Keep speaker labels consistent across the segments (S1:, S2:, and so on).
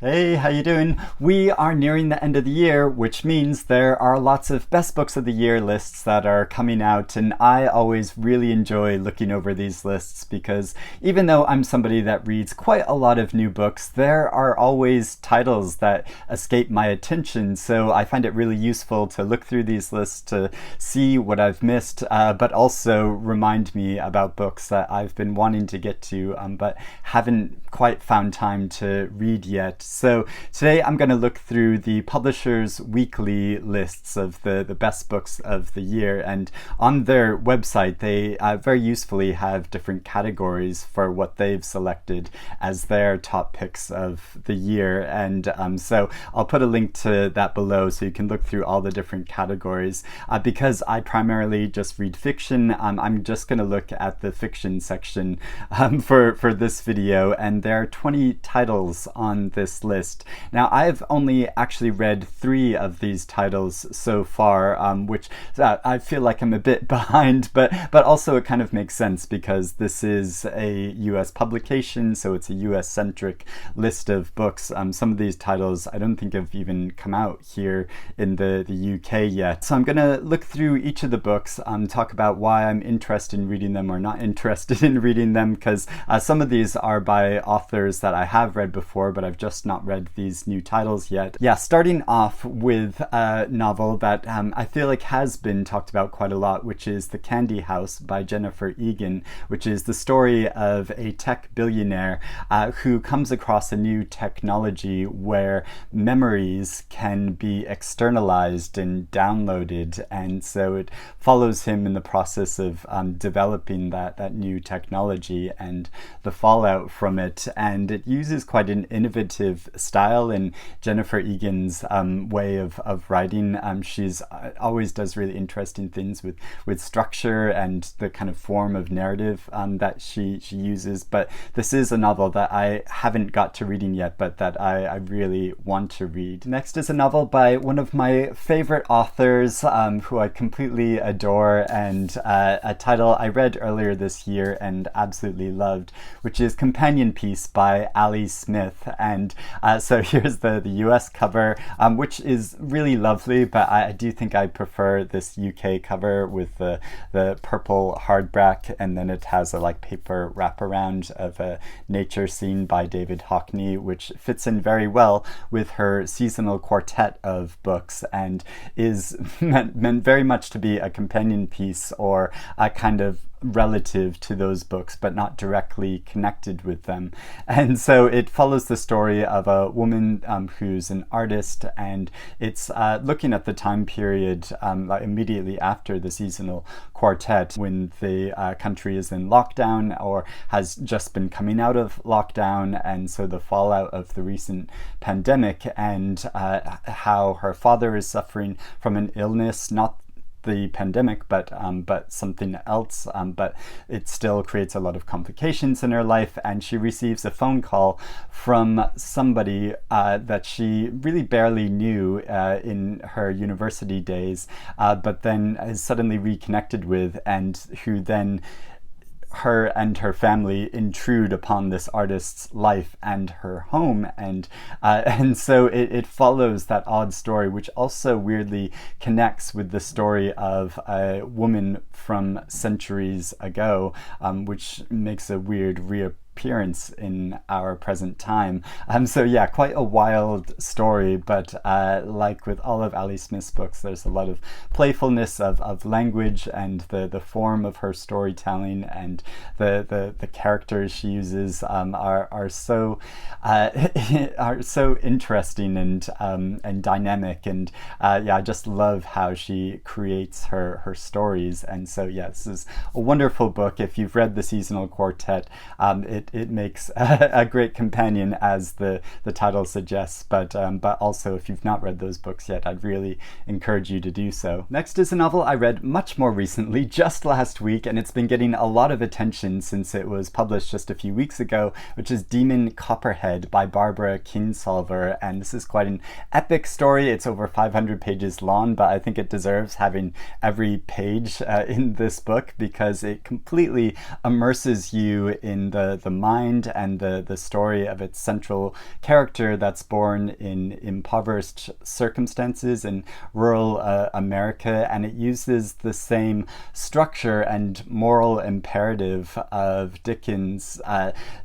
S1: Hey, how you doing? We are nearing the end of the year, which means there are lots of best books of the year lists that are coming out, and I always really enjoy looking over these lists because even though I'm somebody that reads quite a lot of new books, there are always titles that escape my attention, so I find it really useful to look through these lists to see what I've missed, but also remind me about books that I've been wanting to get to, but haven't quite found time to read yet. So today I'm going to look through the publishers' weekly lists of the best books of the year, and on their website they very usefully have different categories for what they've selected as their top picks of the year, and so I'll put a link to that below so you can look through all the different categories. Because I primarily just read fiction, I'm just going to look at the fiction section for this video, and there are 20 titles on this list. Now, I've only actually read 3 of these titles so far, which I feel like I'm a bit behind, but also it kind of makes sense because this is a US publication, so it's a US-centric list of books. Some of these titles I don't think have even come out here in the UK yet. So I'm going to look through each of the books, talk about why I'm interested in reading them or not interested in reading them, because some of these are by authors that I have read before, but I've just not read these new titles yet. Yeah, starting off with a novel that I feel like has been talked about quite a lot, which is The Candy House by Jennifer Egan, which is the story of a tech billionaire who comes across a new technology where memories can be externalized and downloaded, and so it follows him in the process of developing that new technology and the fallout from it, and it uses quite an innovative style in Jennifer Egan's way of writing. She's always does really interesting things with structure and the kind of form of narrative that she uses, but this is a novel that I haven't got to reading yet, but that I really want to read. Next is a novel by one of my favorite authors who I completely adore, and a title I read earlier this year and absolutely loved, which is Companion Piece by Ali Smith. And so here's the US cover, which is really lovely, but I do think I prefer this UK cover with the purple hardback, and then it has a paper wraparound of a nature scene by David Hockney, which fits in very well with her seasonal quartet of books and is meant very much to be a companion piece or a kind of relative to those books, but not directly connected with them. And so it follows the story of a woman who's an artist, and it's looking at the time period immediately after the seasonal quartet, when the country is in lockdown or has just been coming out of lockdown, and so the fallout of the recent pandemic, and how her father is suffering from an illness, not the pandemic, but something else, but it still creates a lot of complications in her life, and she receives a phone call from somebody that she really barely knew in her university days, but then is suddenly reconnected with, and who then her and her family intrude upon this artist's life and her home, and so it follows that odd story, which also weirdly connects with the story of a woman from centuries ago, which makes a weird reappearance in our present time. So yeah, quite a wild story, but like with all of Ali Smith's books, there's a lot of playfulness of language and the form of her storytelling, and the characters she uses are so interesting and dynamic, and yeah, I just love how she creates her stories. And so yeah, this is a wonderful book. If you've read the seasonal quartet, it makes a great companion, as the title suggests, but also if you've not read those books yet, I'd really encourage you to do so. Next is a novel I read much more recently, just last week, and it's been getting a lot of attention since it was published just a few weeks ago, which is Demon Copperhead by Barbara Kingsolver, and this is quite an epic story. It's over 500 pages long, but I think it deserves having every page in this book because it completely immerses you in the mind and the story of its central character that's born in impoverished circumstances in rural America, and it uses the same structure and moral imperative of Dickens'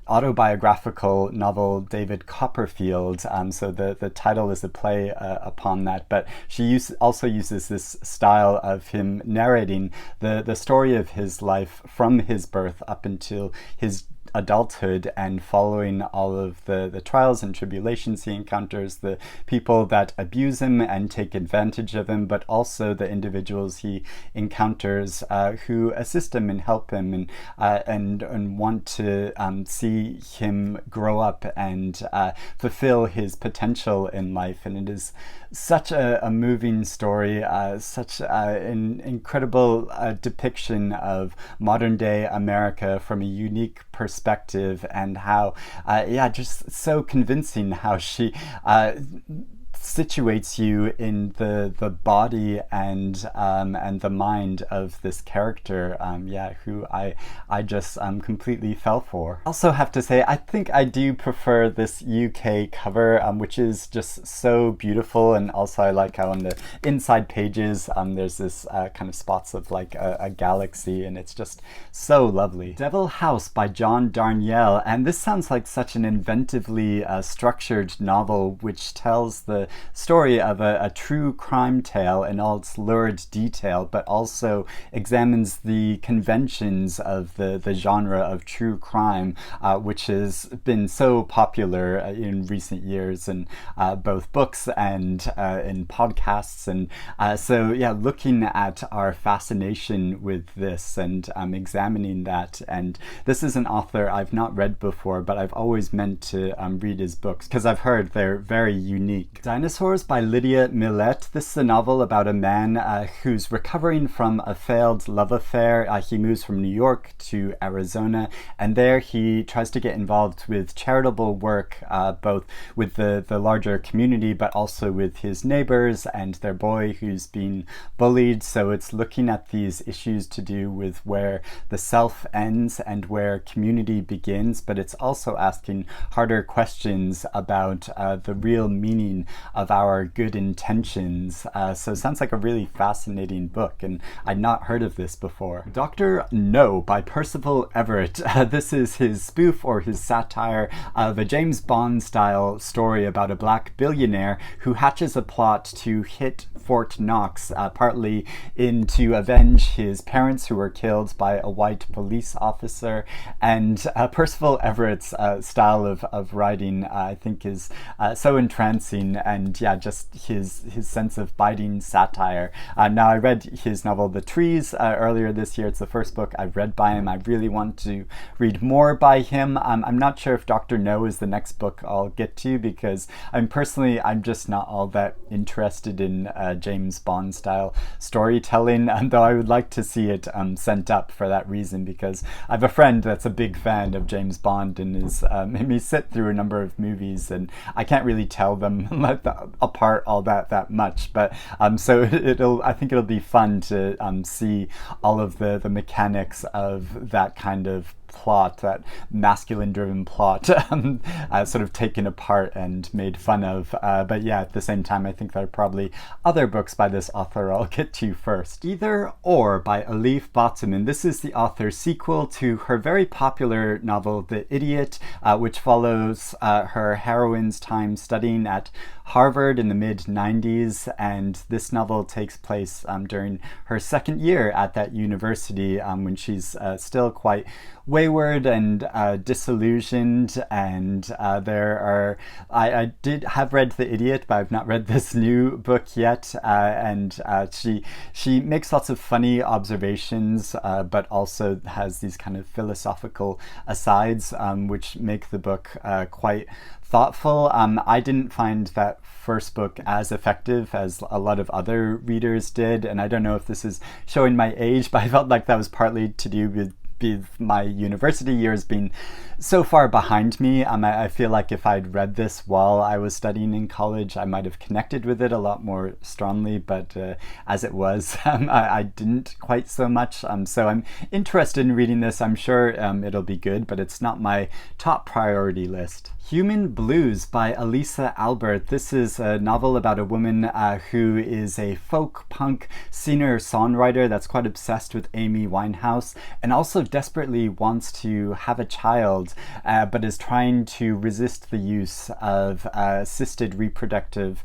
S1: autobiographical novel David Copperfield. So the title is a play upon that, but she also uses this style of him narrating the story of his life from his birth up until his adulthood, and following all of the trials and tribulations he encounters, the people that abuse him and take advantage of him, but also the individuals he encounters who assist him and help him and want to see him grow up and fulfill his potential in life. And it is such a moving story, such an incredible depiction of modern day America from a unique perspective, and how just so convincing how she situates you in the body and the mind of this character, who I just completely fell for. Also have to say, I think I do prefer this UK cover, which is just so beautiful, and also I like how on the inside pages there's this kind of spots of like a galaxy, and it's just so lovely. Devil House by John Darnielle, and this sounds like such an inventively structured novel which tells the story of a true crime tale in all its lurid detail, but also examines the conventions of the genre of true crime, which has been so popular in recent years in both books and in podcasts. And looking at our fascination with this and examining that. And this is an author I've not read before, but I've always meant to read his books because I've heard they're very unique. Dinosaurs by Lydia Millet. This is a novel about a man who's recovering from a failed love affair. He moves from New York to Arizona, and there he tries to get involved with charitable work, both with the larger community, but also with his neighbors and their boy who's being bullied. So it's looking at these issues to do with where the self ends and where community begins, but it's also asking harder questions about the real meaning of our good intentions. So it sounds like a really fascinating book, and I'd not heard of this before. Dr. No by Percival Everett. This is his spoof or his satire of a James Bond style story about a black billionaire who hatches a plot to hit Fort Knox, partly to avenge his parents who were killed by a white police officer. And Percival Everett's style of writing I think is so entrancing, and just his sense of biting satire. Now I read his novel The Trees earlier this year. It's the first book I've read by him. I really want to read more by him. I'm not sure if Dr. No is the next book I'll get to, because I'm just not all that interested in James Bond style storytelling, though I would like to see it sent up for that reason, because I have a friend that's a big fan of James Bond and has made me sit through a number of movies, and I can't really tell them apart all that much, but so I think it'll be fun to see all of the mechanics of that kind of plot, that masculine driven plot, sort of taken apart and made fun of. But at the same time, I think there are probably other books by this author I'll get to first. Either Or by Elif Batuman. This is the author's sequel to her very popular novel The Idiot, which follows her heroine's time studying at Harvard in the mid-90s, and this novel takes place during her second year at that university, when she's still quite wayward and disillusioned. And I did have read The Idiot, but I've not read this new book yet, and she makes lots of funny observations, but also has these kind of philosophical asides, which make the book quite thoughtful. I didn't find that first book as effective as a lot of other readers did, and I don't know if this is showing my age, but I felt like that was partly to do with my university years being so far behind me. I feel like if I'd read this while I was studying in college, I might have connected with it a lot more strongly, but as it was, I didn't quite so much. So I'm interested in reading this. I'm sure it'll be good, but it's not my top priority list. Human Blues by Elisa Albert. This is a novel about a woman who is a folk punk singer-songwriter that's quite obsessed with Amy Winehouse and also desperately wants to have a child, but is trying to resist the use of assisted reproductive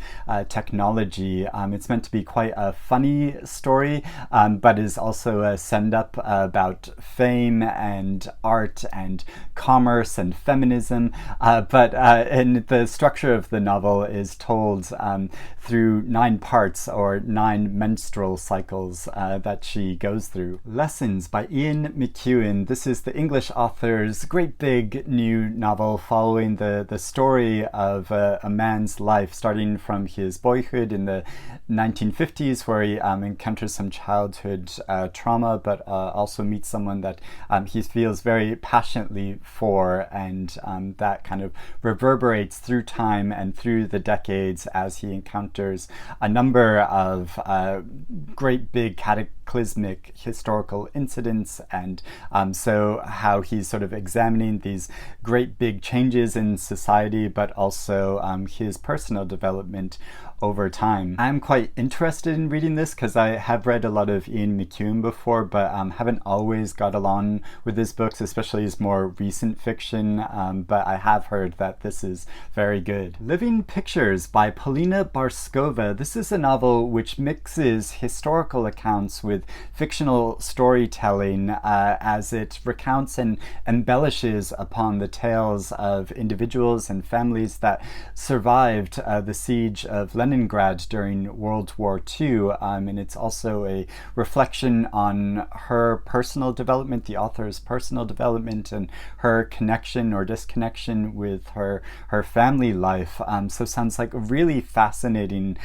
S1: technology. It's meant to be quite a funny story, but is also a send-up about fame and art and commerce and feminism. And the structure of the novel is told through 9 parts or 9 menstrual cycles that she goes through. Lessons by Ian McEwan. This is the English author's great big new novel following the story of a man's life, starting from his boyhood in the 1950s, where he encounters some childhood trauma, but also meets someone that he feels very passionately for, and that kind of reverberates through time and through the decades as he encounters a number of great big cataclysmic historical incidents, and so how he's sort of examining these great big changes in society, but also his personal development over time. I'm quite interested in reading this because I have read a lot of Ian McEwan before, but haven't always got along with his books, especially his more recent fiction, but I have heard that this is very good. Living Pictures by Polina Barskova. This is a novel which mixes historical accounts with fictional storytelling as it recounts and embellishes upon the tales of individuals and families that survived the siege of Leningrad during World War II, and it's also a reflection on her personal development, the author's personal development, and her connection or disconnection with her family life. So sounds like a really fascinating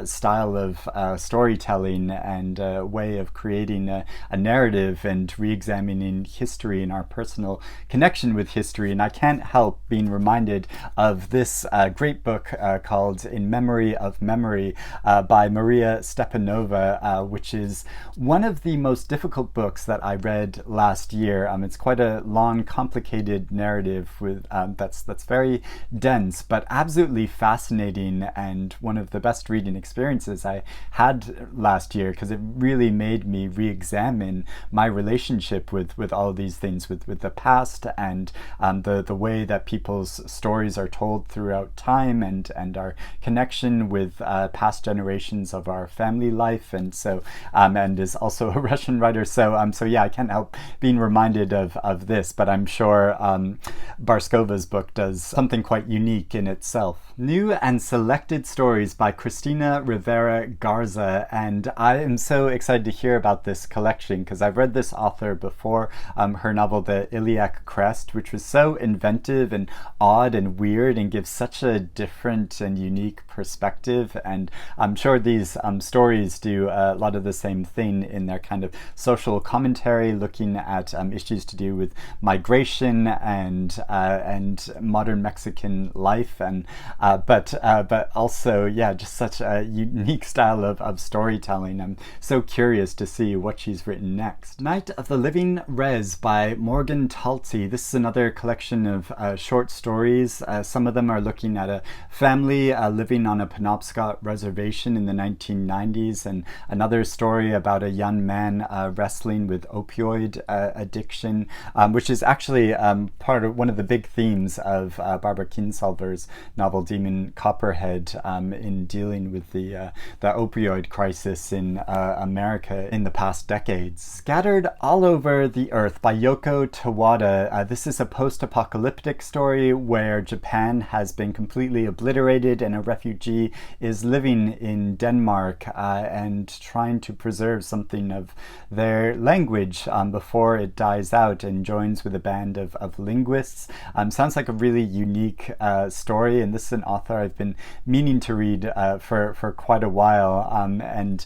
S1: style of storytelling and a way of creating a narrative and re-examining history and our personal connection with history. And I can't help being reminded of this great book called In Memory of Memory by Mircea Stepanova, which is one of the most difficult books that I read last year. It's quite a long, complicated narrative with that's very dense, but absolutely fascinating, and one of the best reading experiences I had last year, because it really made me re-examine my relationship with all these things, with the past and the way that people's stories are told throughout time, and our connection with past generations of our family life, and so and is also a Russian writer. So yeah, I can't help being reminded of this, but I'm sure Barskova's book does something quite unique in itself. New and Selected Stories by Cristina Rivera Garza, and I am so excited to hear about this collection because I've read this author before, her novel The Iliac Crest, which was so inventive and odd and weird and gives such a different and unique perspective, and I'm sure these stories do a lot of the same thing in their kind of social commentary, looking at issues to do with migration and modern Mexican life, and but also, yeah, just such a unique style of storytelling. I'm so curious to see what she's written next. Night of the Living Res by Morgan Talty. This is another collection of short stories. Some of them are looking at a family living on a Penobscot reservation in the 1990s, and another story about a young man wrestling with opioid addiction, which is actually part of one of the big themes of Barbara Kingsolver's novel Demon Copperhead, in dealing with the opioid crisis in America in the past decades. Scattered All Over the Earth by Yoko Tawada. This is a post-apocalyptic story where Japan has been completely obliterated and a refugee is living in Denmark and trying to preserve something of their language before it dies out, and joins with a band of linguists. Sounds like a really unique story, and this is an author I've been meaning to read for quite a while. And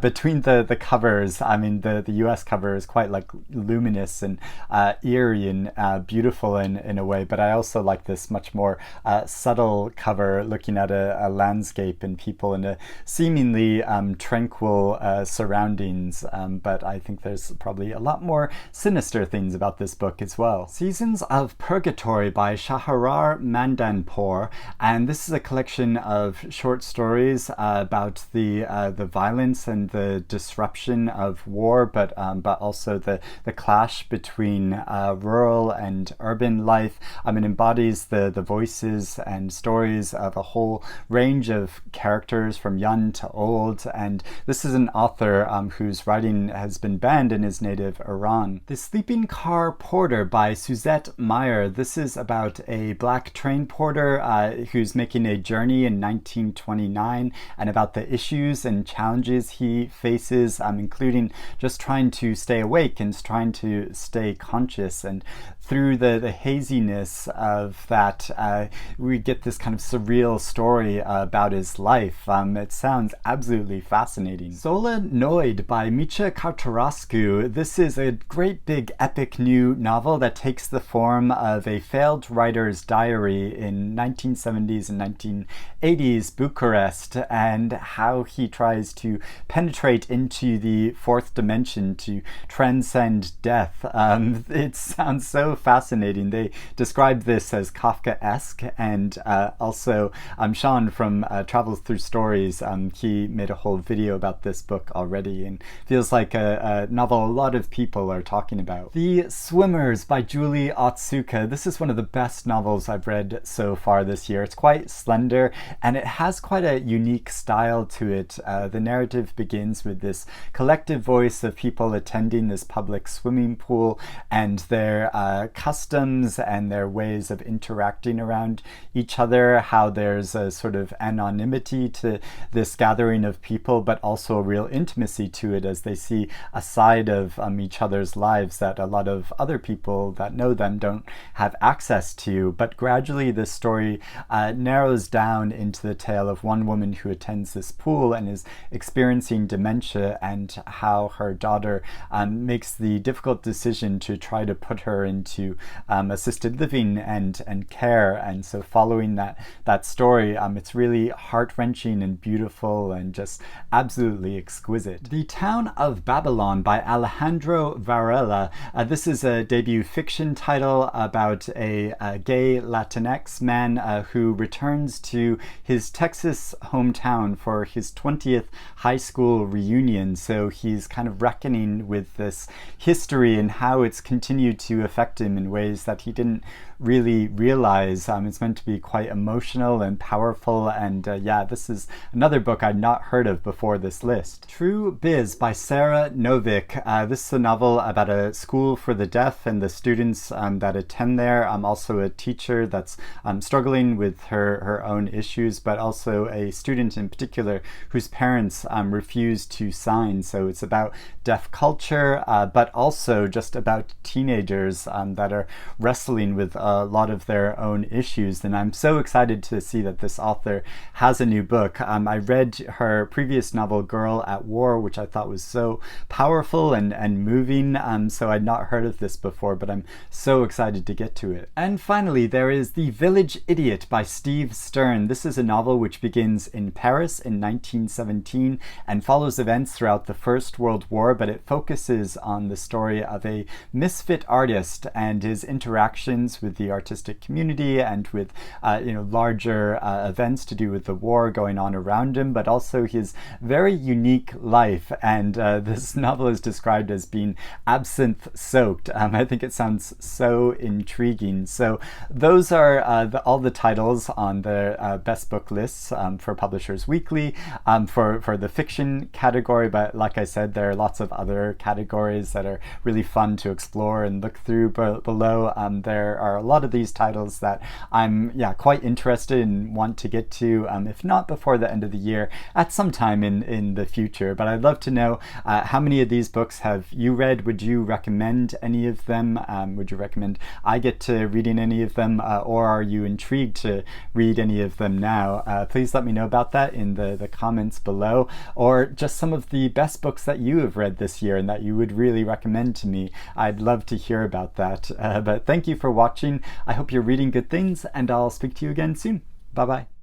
S1: between the covers, I mean, the US cover is quite like luminous and eerie and beautiful in a way, but I also like this much more subtle cover, looking at a landscape and people in a seemingly tranquil surroundings, but I think there's probably a lot more sinister things about this book as well. Seasons of Purgatory by Shahriar Mandanipour, and this is a collection of short stories about the violence and the disruption of war, but also the clash between rural and urban life. It embodies the voices and stories of a whole range of characters from young to old, and this is an author whose writing has been banned in his native Iran. The Sleeping Car Porter by Suzette Mayr. This is about a black train porter who's making a journey in 1929, and about the issues and challenges he faces, including just trying to stay awake and trying to stay conscious. And through the haziness of that, we get this kind of surreal story about his life. It sounds absolutely fascinating. Solenoid by Mircea Cartarescu. This is a great big epic new novel that takes the form of a failed writer's diary in 1970s and 1980s Bucharest, and how he tries to penetrate into the fourth dimension to transcend death. It sounds so fascinating. They describe this as Kafkaesque, and also Sean from Travels Through Stories, he made a whole video about this book already, and feels like a novel a lot of people are talking about. The Swimmers by Julie Otsuka. This is one of the best novels I've read so far this year. It's quite slender, and it has quite a unique style to it. The narrative begins with this collective voice of people attending this public swimming pool, and their customs and their ways of interacting around each other, how there's a sort of anonymity to this gathering of people, but also a real intimacy to it, as they see a side of each other's lives that a lot of other people that know them don't have access to. But gradually this story narrows down into the tale of one woman who attends this pool and is experiencing dementia, and how her daughter makes the difficult decision to try to put her into assisted living and care. And so following that story, it's really heart-wrenching and beautiful and just absolutely exquisite. The Town of Babylon by Alejandro Varela. This is a debut fiction title about a gay Latinx man who returns to his Texas hometown for his 20th high school reunion. So he's kind of reckoning with this history and how it's continued to affect him in ways that he didn't really realize. It's meant to be quite emotional and powerful, and this is another book I'd not heard of before this list. True Biz by Sarah Novick. This is a novel about a school for the deaf and the students that attend there. I'm also a teacher that's struggling with her own issues, but also a student in particular whose parents refuse to sign. So it's about deaf culture, but also just about teenagers that are wrestling with a lot of their own issues. And I'm so excited to see that this author has a new book. I read her previous novel, Girl at War, which I thought was so powerful and moving. So I'd not heard of this before, but I'm so excited to get to it. And finally, there is The Village Idiot by Steve Stern. This is a novel which begins in Paris in 1917 and follows events throughout the First World War, but it focuses on the story of a misfit artist and his interactions with the artistic community and with larger events to do with the war going on around him, but also his very unique life. And this novel is described as being absinthe soaked. I think it sounds so intriguing. So those are all the titles on the best book lists for Publishers Weekly for the fiction category. But like I said, there are lots of other categories that are really fun to explore and look through. But below. There are a lot of these titles that I'm quite interested and want to get to, if not before the end of the year, at some time in the future. But I'd love to know how many of these books have you read? Would you recommend any of them? Would you recommend I get to reading any of them, or are you intrigued to read any of them now? Please let me know about that in the comments below, or just some of the best books that you have read this year and that you would really recommend to me. I'd love to hear about that. But thank you for watching. I hope you're reading good things, and I'll speak to you again soon. Bye bye.